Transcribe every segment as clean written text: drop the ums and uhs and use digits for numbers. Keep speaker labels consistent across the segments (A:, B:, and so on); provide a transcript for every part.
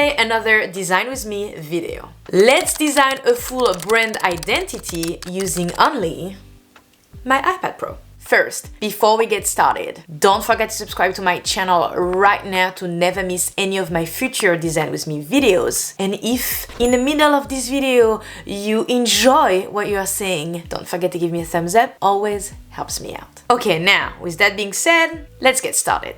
A: today another Design With Me video. Let's design a full brand identity using only my iPad Pro. First, before we get started, don't forget to subscribe to my channel right now to never miss any of my future Design With Me videos. And if in the middle of this video you enjoy what you are seeing, don't forget to give me a thumbs up, always helps me out. Okay, now with that being said, let's get started.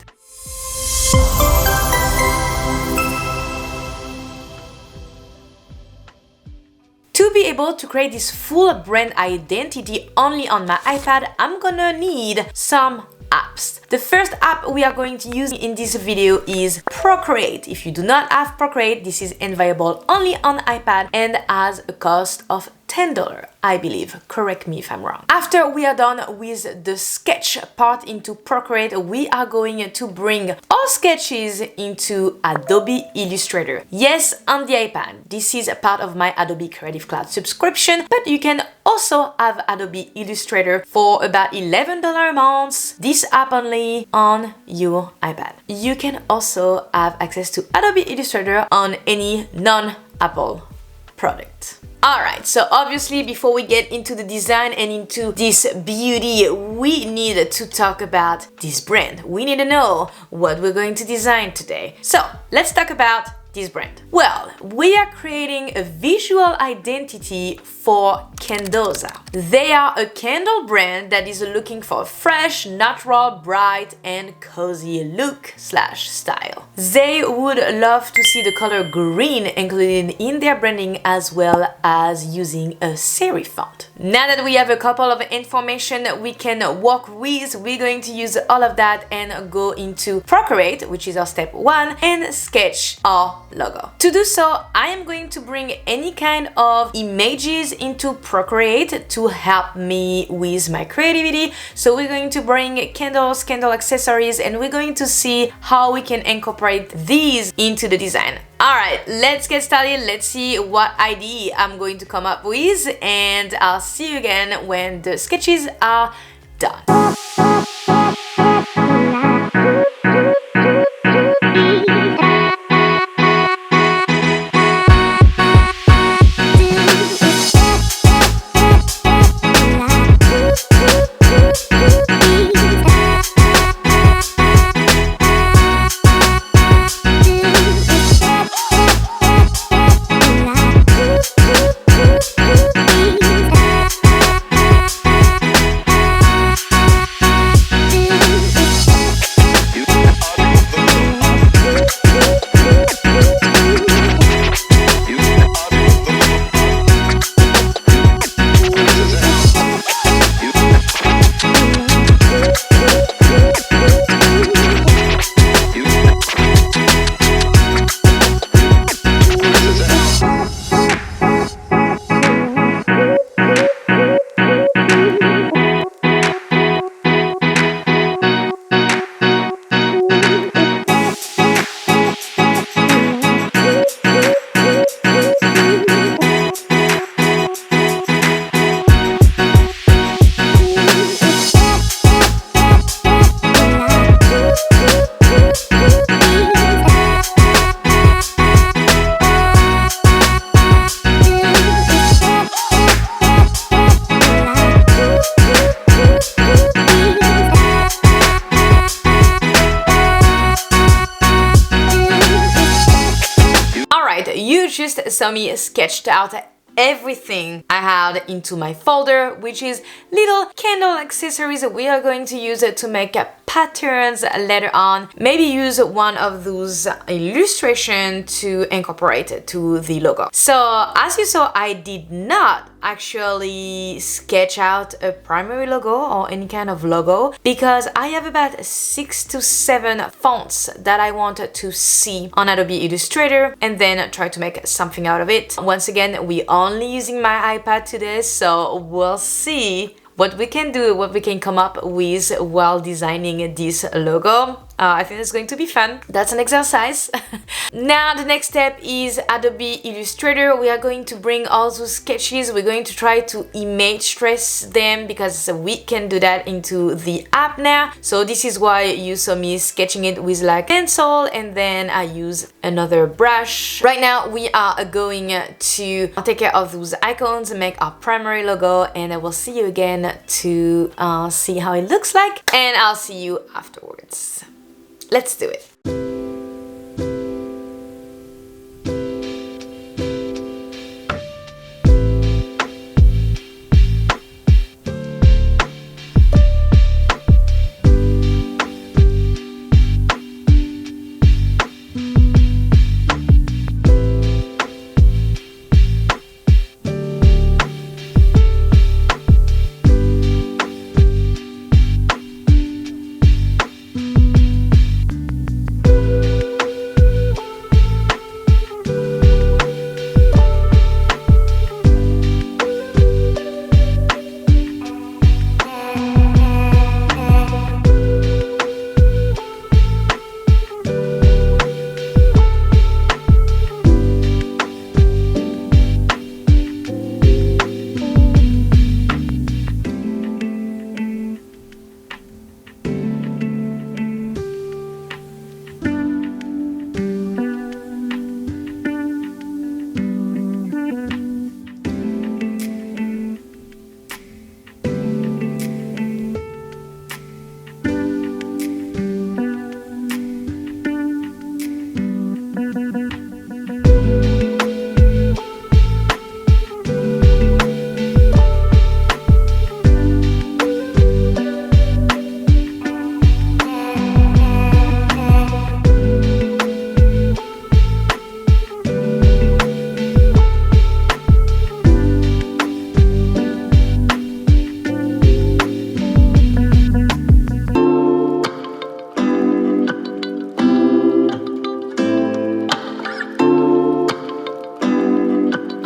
A: To be able to create this full brand identity only on my iPad, I'm gonna need some apps. The first app we are going to use in this video is Procreate. If you do not have Procreate, this is available only on iPad and has a cost of $10, I believe. Correct me if I'm wrong. After we are done with the sketch part into Procreate, we are going to bring our sketches into Adobe Illustrator. Yes, on the iPad. This is a part of my Adobe Creative Cloud subscription, but you can also have Adobe Illustrator for about $11 a month. This app only on your iPad. You can also have access to Adobe Illustrator on any non-Apple product. Alright, so obviously before we get into the design and into this beauty, we need to talk about this brand. We need to know what we're going to design today. So let's talk about this brand. Well, we are creating a visual identity for Candoza. They are a candle brand that is looking for a fresh, natural, bright, and cozy look / style. They would love to see the color green included in their branding as well as using a serif font. Now that we have a couple of information we can work with, we're going to use all of that and go into Procreate, which is our step 1, and sketch our logo. To do so, I am going to bring any kind of images into Procreate to help me with my creativity. So we're going to bring candles, candle accessories, and we're going to see how we can incorporate these into the design. Alright, let's get started. Let's see what idea I'm going to come up with, and I'll see you again when the sketches are done. You just saw me sketched out everything I had into my folder, which is little candle accessories we are going to use to make patterns later on. Maybe use one of those illustrations to incorporate it to the logo. So as you saw, I did not actually sketch out a primary logo or any kind of logo because I have about 6 to 7 fonts that I wanted to see on Adobe Illustrator and then try to make something out of it. Once again, we only using my iPad today, so we'll see what we can do, what we can come up with while designing this logo. I think it's going to be fun. That's an exercise. Now the next step is Adobe Illustrator. We are going to bring all those sketches. We're going to try to image trace them because we can do that into the app now. So this is why you saw me sketching it with like pencil, and then I use another brush. Right now we are going to take care of those icons, make our primary logo, and I will see you again to see how it looks like, and I'll see you afterwards. Let's do it.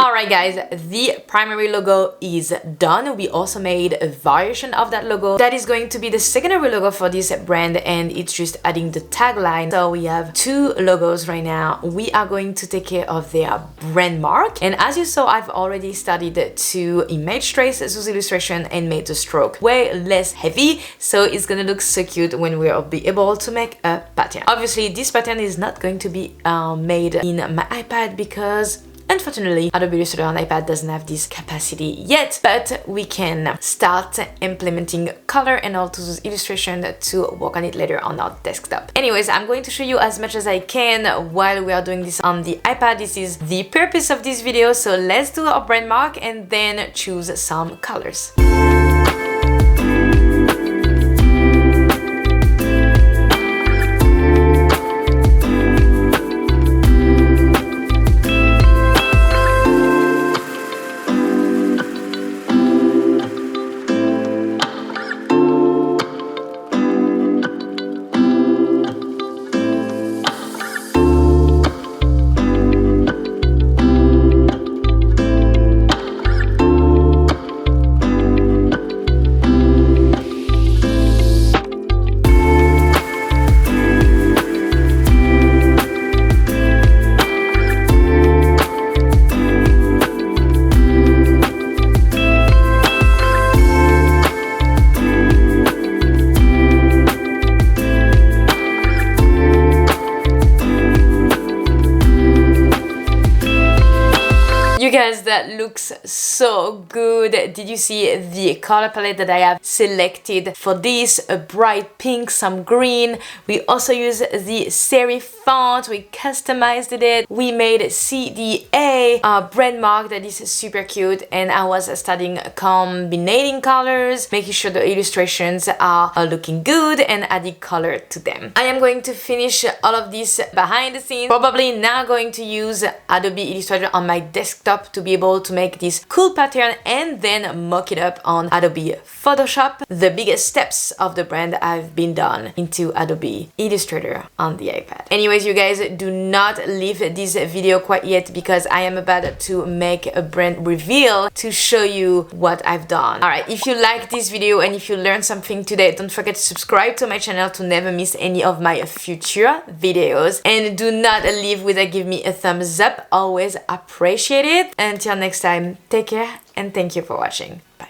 A: Alright guys, the primary logo is done. We also made a variation of that logo that is going to be the secondary logo for this brand, and it's just adding the tagline. So we have two logos right now. We are going to take care of their brand mark, and as you saw, I've already started to image trace those illustrations and made the stroke way less heavy, so it's gonna look so cute when we'll be able to make a pattern. Obviously this pattern is not going to be made in my iPad because unfortunately, Adobe Illustrator on iPad doesn't have this capacity yet, but we can start implementing color and all those illustrations to work on it later on our desktop. Anyways, I'm going to show you as much as I can while we are doing this on the iPad. This is the purpose of this video, so let's do our brand mark and then choose some colors. You guys, that looks so good. Did you see the color palette that I have selected for this? A bright pink, some green. We also use the serif font. We customized it. We made CDA brand mark that is super cute, and I was starting combining colors, making sure the illustrations are looking good and adding color to them. I am going to finish all of this behind the scenes. Probably now going to use Adobe Illustrator on my desktop Photoshop to be able to make this cool pattern and then mock it up on Adobe Photoshop. The biggest steps of the brand have been done into Adobe Illustrator on the iPad. Anyways, you guys, do not leave this video quite yet because I am about to make a brand reveal to show you what I've done. Alright, if you like this video and if you learned something today, don't forget to subscribe to my channel to never miss any of my future videos. And do not leave without giving me a thumbs up. Always appreciate it. Until next time, take care and thank you for watching. Bye.